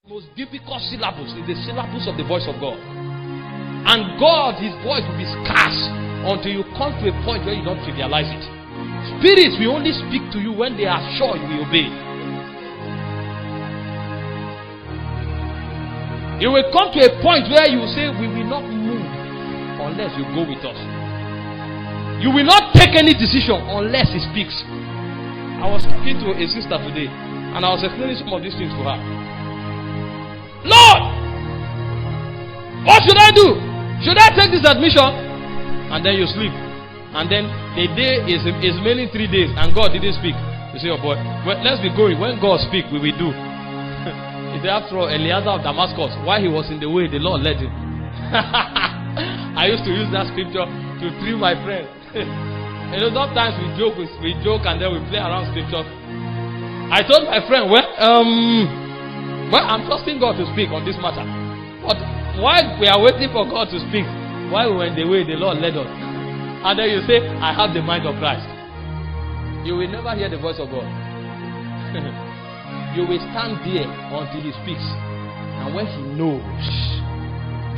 Most difficult syllables is the syllables of the voice of God. And God, his voice will be scarce until you come to a point where you don't trivialize it. Spirits will only speak to you when they are sure you will obey. You will come to a point where you will say, we will not move unless you go with us. You will not take any decision unless he speaks. I was talking to a sister today and I was explaining some of these things to her. Lord, what should I do? Should I take this admission? And then you sleep. And then the day is remaining 3 days and God didn't speak. You say, oh boy, well, let's be going. When God speaks, we will do. After all, Eliezer of Damascus, while he was in the way, the Lord led him. I used to use that scripture to thrill my friends. You know, sometimes we joke and then we play around scripture. I told my friend, well, I'm trusting God to speak on this matter. But while we are waiting for God to speak, while we were in the way, the Lord led us. And then you say, I have the mind of Christ. You will never hear the voice of God. You will stand there until he speaks. And when he knows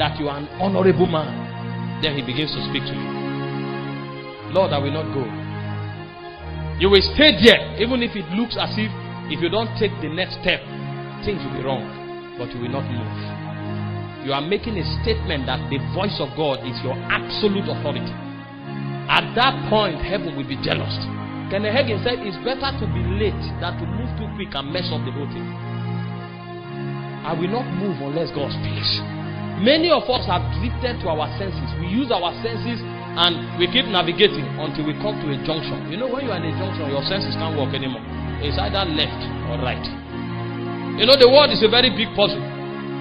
that you are an honorable man, then he begins to speak to you. Lord, I will not go. You will stay there, even if it looks as if you don't take the next step, things will be wrong, but you will not move. You are making a statement that the voice of God is your absolute authority. At that point, heaven will be jealous. Kenneth Hagin said it's better to be late than to move too quick and mess up the whole thing. I will not move unless God speaks. Many of us have drifted to our senses. We use our senses and we keep navigating until we come to a junction. You know, when you are in a junction, your senses can't work anymore. It's either left or right. You know, the world is a very big puzzle.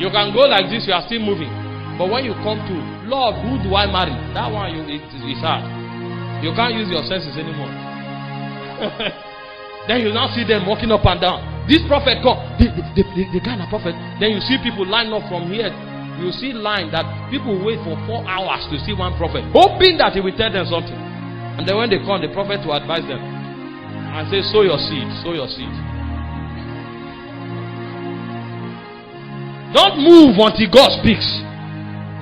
You can go like this, you are still moving. But when you come to, Lord, who do I marry? That one, it's hard. You can't use your senses anymore. Then you now see them walking up and down. This prophet come, the kind of prophet. Then you see people line up from here. You see line that people wait for 4 hours to see one prophet, hoping that he will tell them something. And then when they come, the prophet will advise them and say, sow your seed, sow your seed. Don't move until God speaks.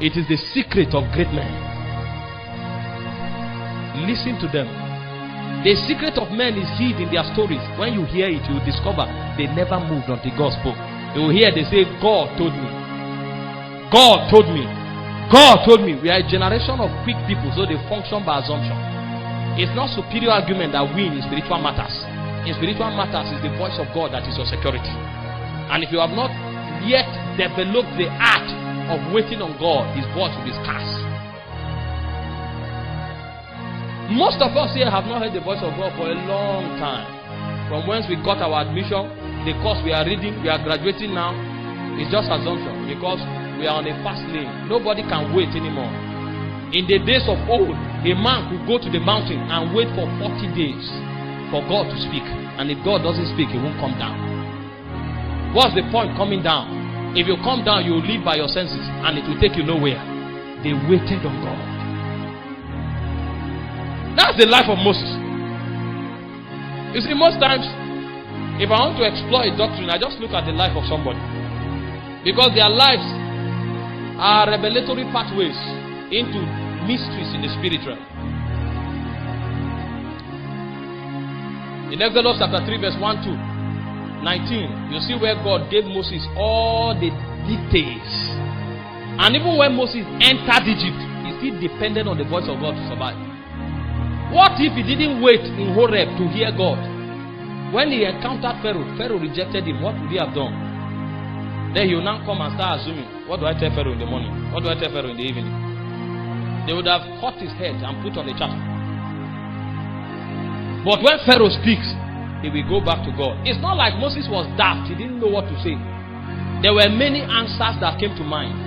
It is the secret of great men. Listen to them. The secret of men is hid in their stories. When you hear it, you will discover they never moved until God spoke. You will hear they say, God told me. God told me. God told me. We are a generation of quick people, so they function by assumption. It's not superior argument that win in spiritual matters. In spiritual matters, it's the voice of God that is your security. And if you have not yet developed the art of waiting on God, his voice will be scarce. Most of us here have not heard the voice of God for a long time. From whence we got our admission, the course we are reading, we are graduating now, it's just assumption because we are on a fast lane. Nobody can wait anymore. In the days of old, a man could go to the mountain and wait for 40 days for God to speak. And if God doesn't speak, he won't come down. What's the point coming down? If you come down, you will live by your senses and it will take you nowhere. They waited on God. That's the life of Moses. You see, most times, if I want to explore a doctrine, I just look at the life of somebody. Because their lives are revelatory pathways into mysteries in the spiritual. In Exodus chapter 3 verse 1 to 19, you see where God gave Moses all the details. And even when Moses entered Egypt, he still depended on the voice of God to survive. What if he didn't wait in Horeb to hear God? When he encountered Pharaoh, Pharaoh rejected him. What would he have done? Then he will now come and start assuming, what do I tell Pharaoh in the morning? What do I tell Pharaoh in the evening? They would have cut his head and put on a charter. But when Pharaoh speaks, he will go back to God. It's not like Moses was daft. He didn't know what to say. There were many answers that came to mind.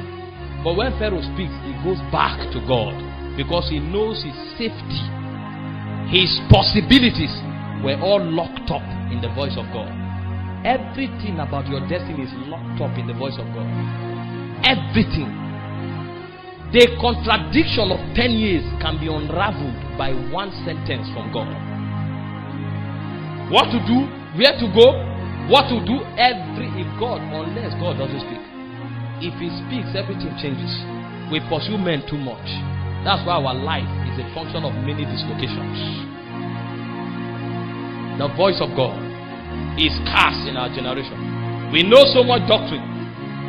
But when Pharaoh speaks, he goes back to God because he knows his safety. His possibilities were all locked up in the voice of God. Everything about your destiny is locked up in the voice of God. Everything. The contradiction of 10 years can be unraveled by one sentence from God. What to do, where to go, What to do unless God doesn't speak. If he speaks, everything changes. We pursue men too much. That's why our life is a function of many dislocations. The voice of God is scarce in our generation. We know so much doctrine.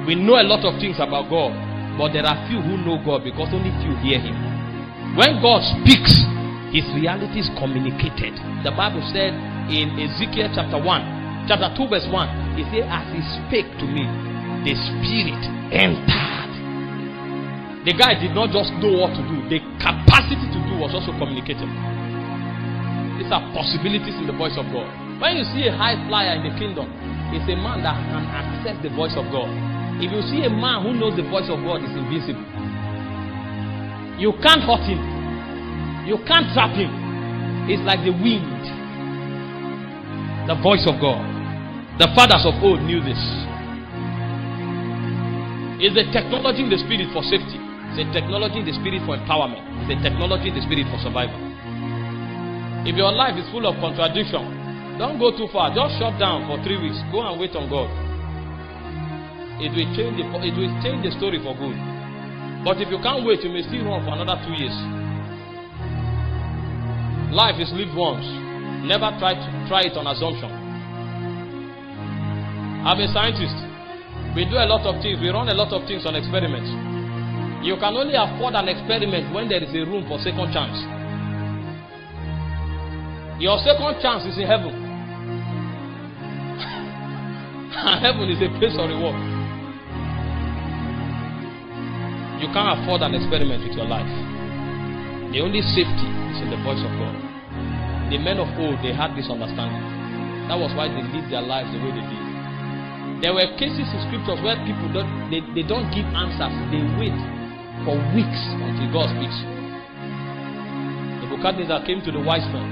We know a lot of things about God. But there are few who know God because only few hear him. When God speaks, his reality is communicated. The Bible said in Ezekiel chapter 2 verse 1, he said, as he spake to me, the Spirit entered. The guy did not just know what to do. The capacity to do was also communicated. These are possibilities in the voice of God. When you see a high flyer in the kingdom, it's a man that can access the voice of God. If you see a man who knows the voice of God, is invincible. You can't hurt him. You can't trap him. It's like the wind. The voice of God. The fathers of old knew this. It's the technology in the spirit for safety. It's a technology in the spirit for empowerment. It's a technology in the spirit for survival. If your life is full of contradiction, don't go too far. Just shut down for 3 weeks. Go and wait on God. It will change the story for good. But if you can't wait, you may still run for another 2 years. Life is lived once. Never try it on assumption. I'm a scientist. We do a lot of things. We run a lot of things on experiments. You can only afford an experiment when there is a room for second chance. Your second chance is in heaven. Heaven is a place of reward. You can't afford an experiment with your life. The only safety is in the voice of God. The men of old, they had this understanding. That was why they lived their lives the way they did. There were cases in scriptures where people don't give answers. They wait for weeks until God speaks. Nebuchadnezzar came to the wise men.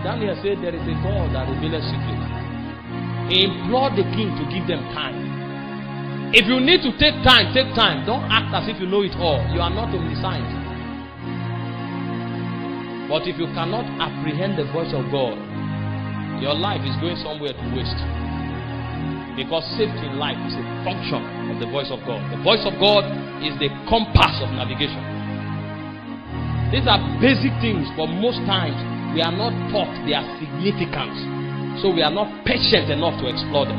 Daniel said there is a God that reveals secrets. He implored the king to give them time. If you need to take time, take time. Don't act as if you know it all. You are not omniscient. But if you cannot apprehend the voice of God, your life is going somewhere to waste. Because safety in life is a function of the voice of God. The voice of God is the compass of navigation. These are basic things, but most times we are not taught their significance. So we are not patient enough to explore them.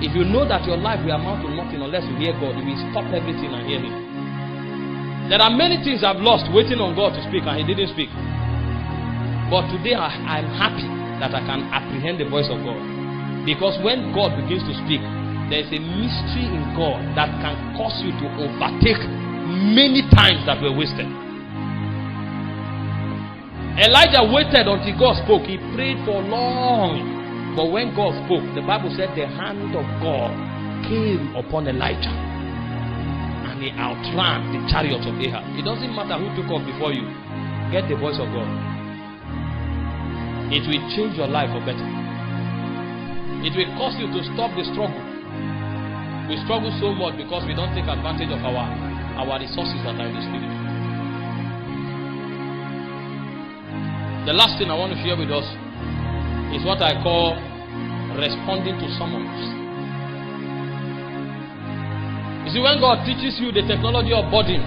If you know that your life will amount to nothing unless you hear God, you will stop everything and hear him. There are many things I've lost waiting on God to speak and he didn't speak. But today I'm happy that I can apprehend the voice of God. Because when God begins to speak, there is a mystery in God that can cause you to overtake many times that were wasted. Elijah waited until God spoke. He prayed for long. But when God spoke, the Bible said the hand of God came upon Elijah. And he outran the chariots of Ahab. It doesn't matter who took off before you. Get the voice of God. It will change your life for better. It will cause you to stop the struggle. We struggle so much because we don't take advantage of our resources that are in the spirit. The last thing I want to share with us is what I call responding to summons. You see, when God teaches you the technology of burdens